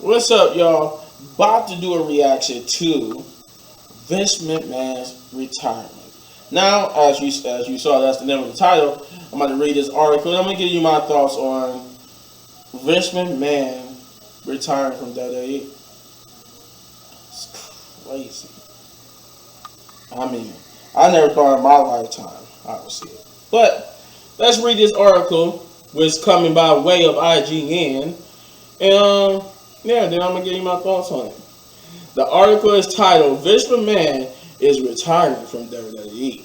What's up, y'all? About to do a reaction to Vince McMahon's retirement. Now, as you saw, that's the name of the title. I'm about to read this article, and I'm gonna give you my thoughts on Vince McMahon retiring from WWE. It's crazy. I mean, I never thought in my lifetime I would see it. But let's read this article, which is coming by way of IGN, and yeah, then I'm gonna give you my thoughts on it. The article is titled "Vince McMahon is retiring from WWE."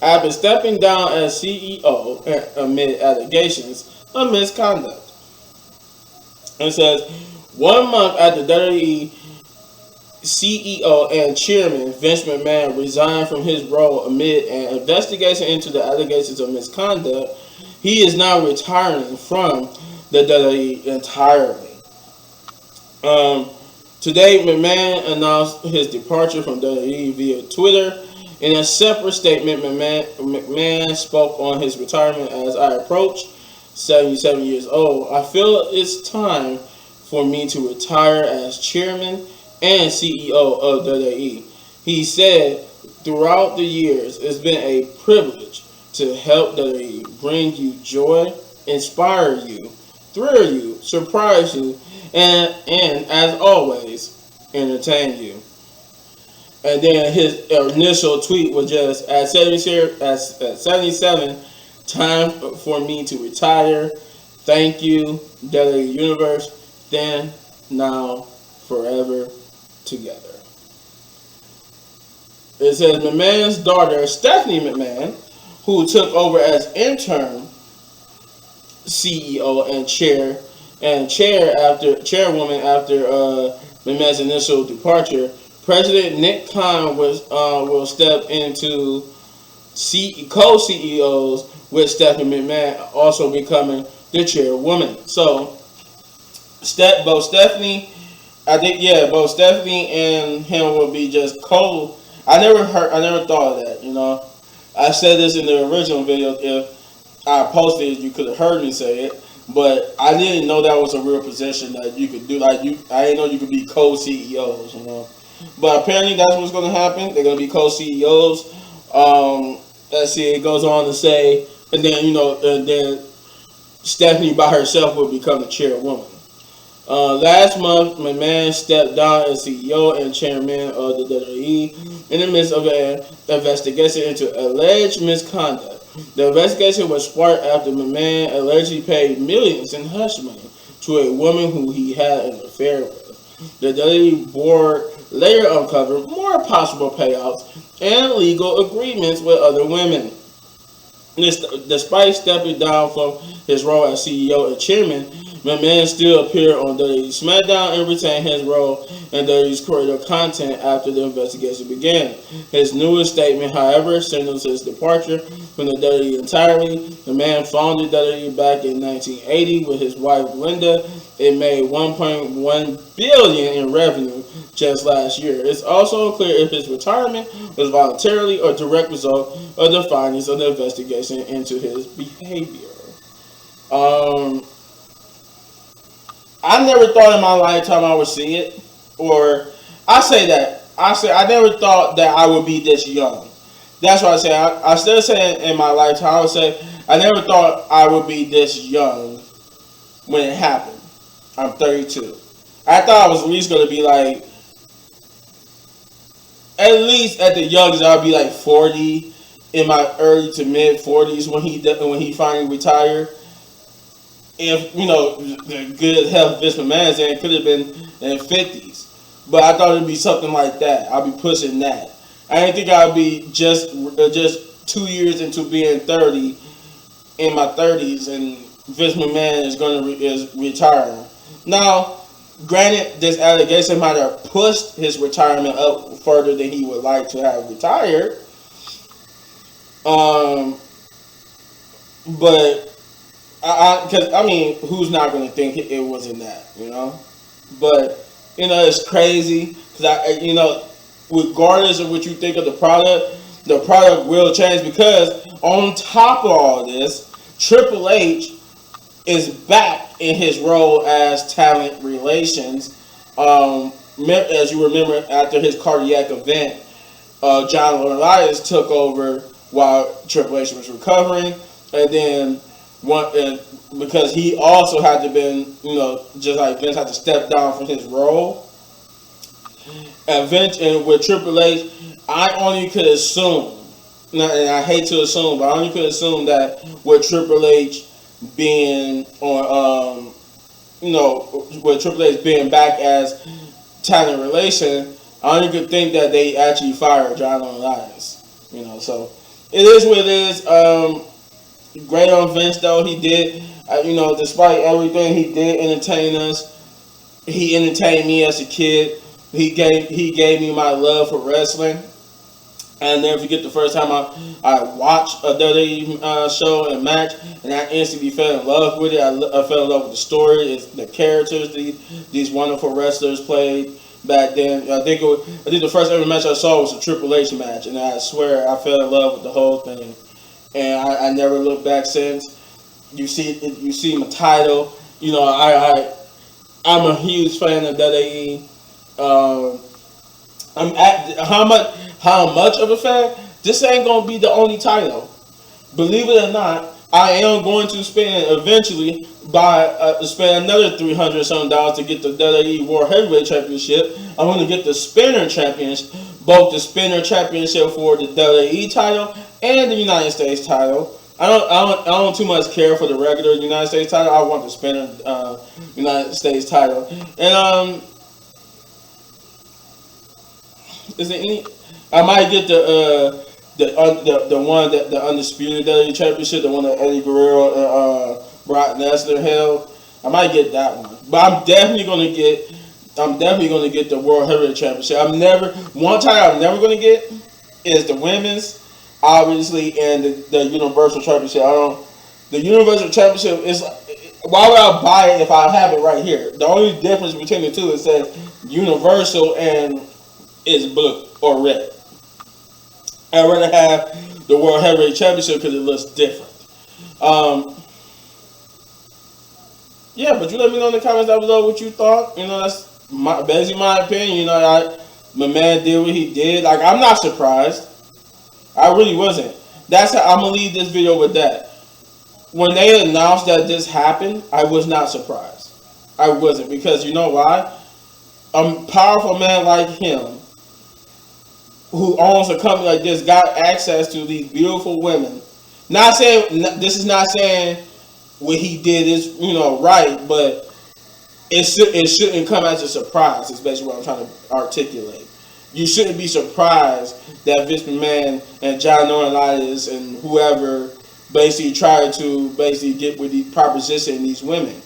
After stepping down as CEO amid allegations of misconduct. It says, 1 month after WWE CEO and Chairman Vince McMahon resigned from his role amid an investigation into the allegations of misconduct, he is now retiring from the WWE entirely. Today, McMahon announced his departure from WWE via Twitter. In a separate statement, McMahon spoke on his retirement as I approach 77 years old. I feel it's time for me to retire as chairman and CEO of WWE. He said, throughout the years, it's been a privilege to help WWE bring you joy, inspire you, thrill you, surprise you, and as always, entertain you. And then his initial tweet was just at 77, time for me to retire. Thank you, WWE Universe. Then, now, forever together. It says McMahon's daughter, Stephanie McMahon, who took over as interim CEO and chairwoman after McMahon's initial departure. President Nick Khan will step into co-CEOs, with Stephanie McMahon also becoming the chairwoman. So, both Stephanie and him will be just co. I never thought of that. I said this in the original video. If I posted it, you could have heard me say it. But I didn't know that was a real position that you could do. I didn't know you could be co-CEOs. But apparently that's what's going to happen. They're going to be co-CEOs. Let's see. It goes on to say, and then Stephanie by herself will become the chairwoman. Last month, McMahon stepped down as CEO and chairman of the WWE in the midst of an investigation into alleged misconduct. The investigation was sparked after McMahon allegedly paid millions in hush money to a woman who he had an affair with. The WWE board later uncovered more possible payouts and legal agreements with other women. Despite stepping down from his role as CEO and chairman, McMahon still appeared on WWE SmackDown and retained his role in WWE's creative content after the investigation began. His newest statement, however, signals his departure from the WWE entirely. The man founded WWE back in 1980 with his wife Linda. It made $1.1 billion in revenue just last year. It's also unclear if his retirement was voluntarily or direct result of the findings of the investigation into his behavior. I never thought in my lifetime I would see it, or I never thought that I would be this young. That's what I say. I still say in my lifetime, I would say I never thought I would be this young when it happened. I'm 32. I thought I was at least going to be like, at least at the youngest, I'll be like 40, in my early to mid 40s when he finally retired. If the good health Vince McMahon's in, it could have been in 50s, but I thought it'd be something like that. I'll be pushing that. I didn't think I'd be just 2 years into being 30, in my 30s, and Vince McMahon is retiring. Now, granted, this allegation might have pushed his retirement up further than he would like to have retired. But who's not going to think it wasn't that, But, it's crazy because regardless of what you think of the product will change because on top of all this, Triple H is back in his role as talent relations. As you remember, after his cardiac event, John Elias took over while Triple H was recovering, and then because he also had to been, just like Vince had to step down from his role. And Vince and with Triple H, I only could assume, and I hate to assume, but I only could assume that with Triple H being on, with Triple H being back as talent relation, I only could think that they actually fired John Elias. So it is what it is. Great on Vince though. He did, despite everything, he did entertain us. He entertained me as a kid. He gave me my love for wrestling. I'll never forget the first time I watched a WWE show and match, and I instantly fell in love with it. I fell in love with the story, the characters these wonderful wrestlers played back then. I think the first ever match I saw was a Triple H match, and I swear I fell in love with the whole thing. And I never looked back since. You see my title. I'm a huge fan of WWE. How much of a fan? This ain't gonna be the only title. Believe it or not, I am going to spend eventually spend another $300 something to get the WWE World Heavyweight Championship. I'm going to get the Spinner Championship, both the Spinner Championship for the WWE title and the United States title. I don't too much care for the regular United States title. I want the Spinner United States title. And is there any? I might get the one that the undisputed WWE Championship, the one that Eddie Guerrero and Brock Lesnar held. I might get that one, but I'm definitely gonna get the World Heavyweight Championship. One title I'm never gonna get is the women's, obviously, and the Universal Championship. The Universal Championship is. Why would I buy it if I have it right here? The only difference between the two is that Universal and is blue or red. I'd rather have the World Heavyweight Championship because it looks different. Yeah, but you let me know in the comments down below what you thought. That's basically my opinion. My man did what he did. Like, I'm not surprised. I really wasn't. That's how I'm gonna leave this video with that. When they announced that this happened, I was not surprised. I wasn't, because you know why? A powerful man like him, who owns a company like this, got access to these beautiful women. This is not saying what he did is right, but it shouldn't come as a surprise. Is basically what I'm trying to articulate. You shouldn't be surprised that Vince McMahon and John Elias and whoever basically tried to get with the proposition these women.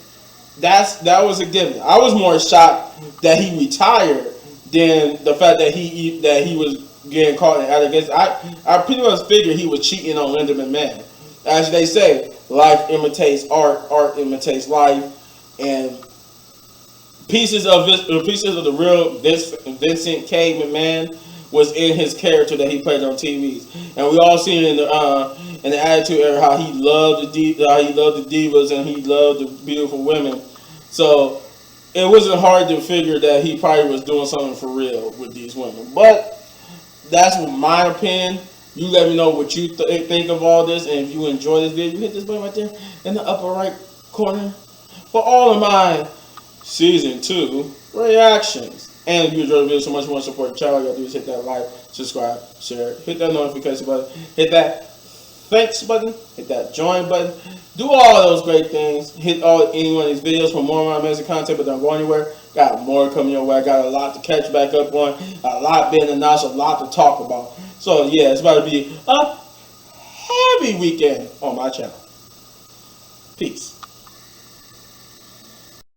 That was a given. I was more shocked that he retired than the fact that he was getting caught in allegations. I pretty much figured he was cheating on Linda McMahon. As they say, life imitates art, art imitates life, and pieces of the real Vincent K. McMahon was in his character that he played on TVs, and we all seen in the Attitude Era how he loved the divas and he loved the beautiful women. So it wasn't hard to figure that he probably was doing something for real with these women. But that's my opinion. You let me know what you think of all this, and if you enjoy this video, you hit this button right there in the upper right corner for all of my Season 2 reactions. And if you enjoyed the video so much you want to support the channel, all you gotta do is hit that like, subscribe, share, hit that notification button, hit that thanks button, hit that join button. Do all those great things. Hit any one of these videos for more of my amazing content, but don't go anywhere. Got more coming your way. I got a lot to catch back up on. A lot being announced, a lot to talk about. So yeah, it's about to be a heavy weekend on my channel. Peace.